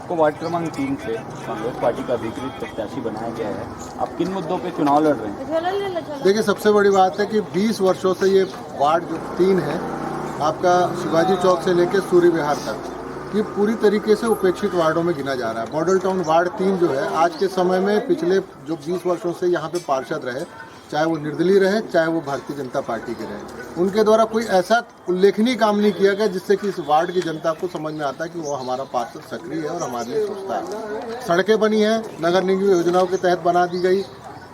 आपको वार्ड क्रमांक 3 से कांग्रेस पार्टी का अधिकृत प्रत्याशी बनाया गया है। आप किन मुद्दों पे चुनाव लड़ रहे हैं? देखिए, सबसे बड़ी बात है कि 20 वर्षों से ये वार्ड जो 3 है आपका शिवाजी चौक से लेकर सूर्य विहार तक, ये पूरी तरीके से उपेक्षित वार्डों में गिना जा रहा है। मॉडल टाउन वार्ड 3 जो है आज के समय में पिछले जो 20 वर्षों से यहाँ पे पार्षद रहे, चाहे वो निर्दलीय रहे चाहे वो भारतीय जनता पार्टी के रहे, उनके द्वारा कोई ऐसा उल्लेखनीय काम नहीं किया गया जिससे कि इस वार्ड की जनता को समझ में आता है कि वो हमारा पार्षद सक्रिय है और हमारे लिए सोचता है। सड़कें बनी हैं, नगर निगम योजनाओं के तहत बना दी गई।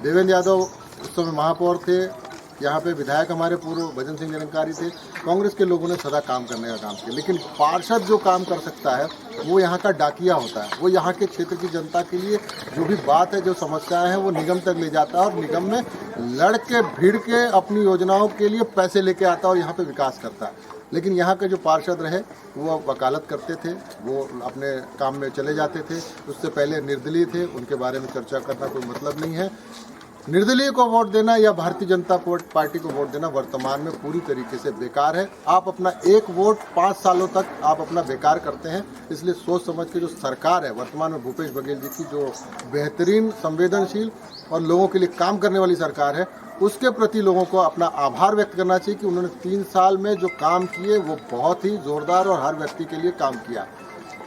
देवेंद्र यादव उस समय महापौर थे, यहाँ पे विधायक हमारे पूर्व भजन सिंह निरंकारी थे। कांग्रेस के लोगों ने सदा काम करने का काम किया, लेकिन पार्षद जो काम कर सकता है वो यहाँ का डाकिया होता है। वो यहाँ के क्षेत्र की जनता के लिए जो भी बात है, जो समस्याएं हैं, वो निगम तक ले जाता है और निगम में लड़ के भिड़ के अपनी योजनाओं के लिए पैसे लेके आता है और यहाँ पे विकास करता है। लेकिन यहाँ के जो पार्षद रहे वो वकालत करते थे, वो अपने काम में चले जाते थे। उससे पहले निर्दलीय थे, उनके बारे में चर्चा करना कोई मतलब नहीं है। निर्दलीय को वोट देना या भारतीय जनता पार्टी को वोट देना वर्तमान में पूरी तरीके से बेकार है। आप अपना एक वोट 5 सालों तक आप अपना बेकार करते हैं। इसलिए सोच समझ के जो सरकार है वर्तमान में भूपेश बघेल जी की, जो बेहतरीन, संवेदनशील और लोगों के लिए काम करने वाली सरकार है, उसके प्रति लोगों को अपना आभार व्यक्त करना चाहिए कि उन्होंने 3 साल में जो काम किए वो बहुत ही जोरदार और हर व्यक्ति के लिए काम किया।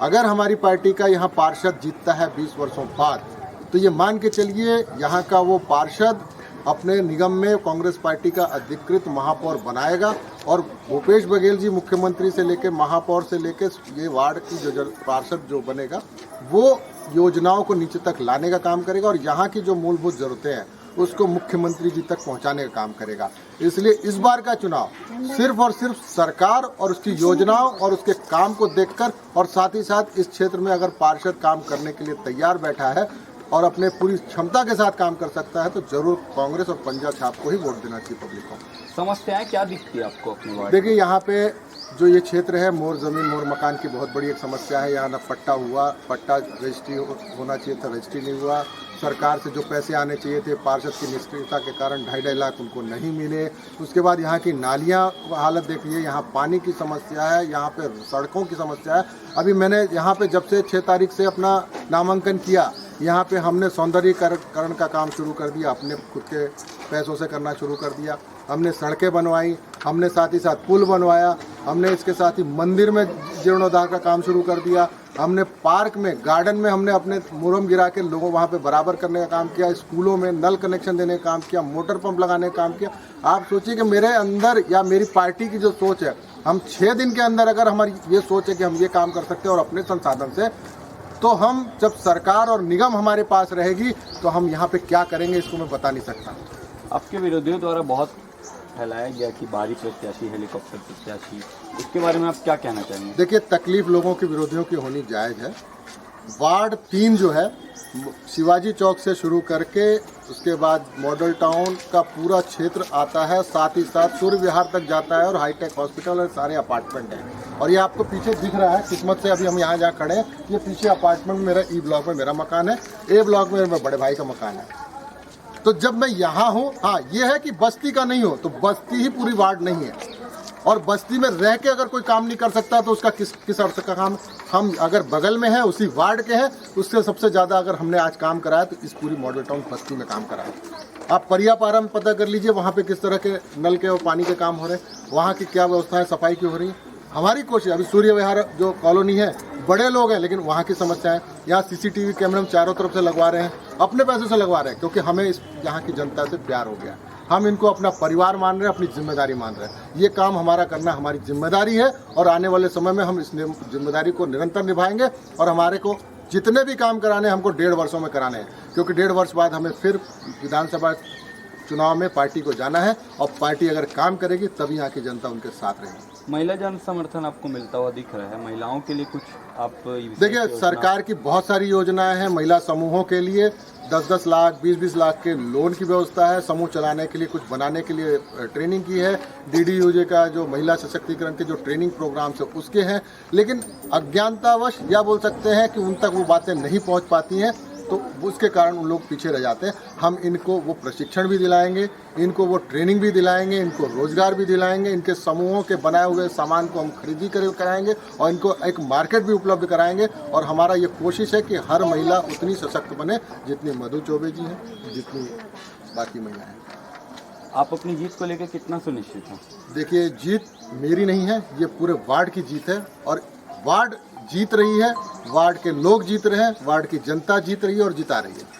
अगर हमारी पार्टी का यहाँ पार्षद जीतता है 20 वर्षों बाद, तो ये मान के चलिए यहाँ का वो पार्षद अपने निगम में कांग्रेस पार्टी का अधिकृत महापौर बनाएगा और भूपेश बघेल जी मुख्यमंत्री से लेकर महापौर से लेकर ये वार्ड की जो पार्षद जो बनेगा वो योजनाओं को नीचे तक लाने का काम करेगा और यहाँ की जो मूलभूत ज़रूरतें हैं उसको मुख्यमंत्री जी तक पहुँचाने का काम करेगा। इसलिए इस बार का चुनाव सिर्फ और सिर्फ सरकार और उसकी योजनाओं और उसके काम को देखकर और साथ ही साथ इस क्षेत्र में अगर पार्षद काम करने के लिए तैयार बैठा है और अपने पूरी क्षमता के साथ काम कर सकता है तो जरूर कांग्रेस और पंजा छाप को ही वोट देना चाहिए पब्लिक को। समस्याएं क्या दिखती है आपको अपने वार्ड? देखिए, यहाँ पे जो ये क्षेत्र है, मोर ज़मीन मोर मकान की बहुत बड़ी एक समस्या है। यहाँ ना पट्टा हुआ, पट्टा रजिस्ट्री होना चाहिए था, रजिस्ट्री नहीं हुआ। सरकार से जो पैसे आने चाहिए थे पार्षद की निष्क्रियता के कारण 2.5 लाख उनको नहीं मिले। उसके बाद यहाँ की नालियाँ हालत देखिए, यहाँ पानी की समस्या है, यहाँ पे सड़कों की समस्या है। अभी मैंने यहाँ पे जब से 6 तारीख से अपना नामांकन किया, यहाँ पे हमने सौंदर्यीकरण का काम शुरू कर दिया, अपने खुद के पैसों से करना शुरू कर दिया। हमने सड़कें बनवाई, हमने साथ ही साथ पुल बनवाया, हमने इसके साथ ही मंदिर में जीर्णोद्धार का काम शुरू कर दिया। हमने पार्क में, गार्डन में हमने अपने मुरम गिरा के लोगों वहाँ पे बराबर करने का काम किया। स्कूलों में नल कनेक्शन देने का काम किया, मोटर पंप लगाने का काम किया। आप सोचिए कि मेरे अंदर या मेरी पार्टी की जो सोच है, हम 6 दिन के अंदर अगर हमारी ये सोच है कि हम ये काम कर सकते हैं और अपने संसाधन से, तो हम जब सरकार और निगम हमारे पास रहेगी तो हम यहाँ पे क्या करेंगे इसको मैं बता नहीं सकता। आपके विरोधियों द्वारा बहुत फैलाया गया कि बाहरी प्रत्याशी, हेलीकॉप्टर प्रत्याशी, इसके बारे में आप क्या कहना चाहेंगे? देखिए, तकलीफ लोगों के विरोधियों की होनी जायज़ है। वार्ड 3 जो है शिवाजी चौक से शुरू करके उसके बाद मॉडल टाउन का पूरा क्षेत्र आता है, साथ ही साथ सूर्य विहार तक जाता है और हाईटेक हॉस्पिटल और सारे अपार्टमेंट हैं। और ये आपको पीछे दिख रहा है, किस्मत से अभी हम यहाँ जहाँ खड़े हैं, ये पीछे अपार्टमेंट में मेरा ई ब्लॉक में मेरा मकान है, ए ब्लॉक में मेरे बड़े भाई का मकान है। तो जब मैं यहाँ हूँ, हाँ ये है कि बस्ती का नहीं हो तो बस्ती ही पूरी वार्ड नहीं है, और बस्ती में रह के अगर कोई काम नहीं कर सकता तो उसका किस अर्थ का काम। हम अगर बगल में हैं, उसी वार्ड के हैं, उससे सबसे ज़्यादा अगर हमने आज काम कराया तो इस पूरी मॉडल टाउन बस्ती में काम कराया। आप परियापारा में पता कर लीजिए, वहाँ पे किस तरह के नल के और पानी के काम हो रहे हैं, वहाँ की क्या व्यवस्थाएं सफाई की हो रही है। हमारी कोशिश, अभी सूर्य विहार जो कॉलोनी है, बड़े लोग हैं लेकिन वहाँ की समस्याएं, यहाँ CCTV कैमरे हम चारों तरफ से लगवा रहे हैं, अपने पैसों से लगवा रहे हैं, क्योंकि हमें इस यहाँ की जनता से प्यार हो गया। हम इनको अपना परिवार मान रहे हैं, अपनी जिम्मेदारी मान रहे हैं। ये काम हमारा करना हमारी जिम्मेदारी है और आने वाले समय में हम इस जिम्मेदारी को निरंतर निभाएंगे और हमारे को जितने भी काम कराने हमको 1.5 वर्षों में कराने हैं, क्योंकि 1.5 वर्ष बाद हमें फिर विधानसभा चुनाव में पार्टी को जाना है और पार्टी अगर काम करेगी तभी यहाँ की जनता उनके साथ रहेगी। महिला जन समर्थन आपको मिलता हुआ दिख रहा है, महिलाओं के लिए कुछ आप देखिए, सरकार की बहुत सारी योजनाएं हैं। महिला समूहों के लिए 10-10 लाख 20-20 लाख के लोन की व्यवस्था है, समूह चलाने के लिए, कुछ बनाने के लिए ट्रेनिंग की है। DDUJ का जो महिला सशक्तिकरण के जो ट्रेनिंग प्रोग्राम है उसके हैं, लेकिन अज्ञानतावश या बोल सकते हैं कि उन तक वो बातें नहीं पहुंच पाती हैं। तो उसके कारण उन लोग पीछे रह जाते हैं। हम इनको वो प्रशिक्षण भी दिलाएंगे, इनको वो ट्रेनिंग भी दिलाएंगे, इनको रोजगार भी दिलाएंगे, इनके समूहों के बनाए हुए सामान को हम खरीदी कराएंगे और इनको एक मार्केट भी उपलब्ध कराएंगे। और हमारा ये कोशिश है कि हर महिला उतनी सशक्त बने जितनी मधु चौबे जी हैं, जितनी बाकी महिलाएं हैं। आप अपनी जीत को लेकर कितना सुनिश्चित हैं? देखिए, जीत मेरी नहीं है, ये पूरे वार्ड की जीत है और वार्ड जीत रही है, वार्ड के लोग जीत रहे हैं, वार्ड की जनता जीत रही है और जिता रही है।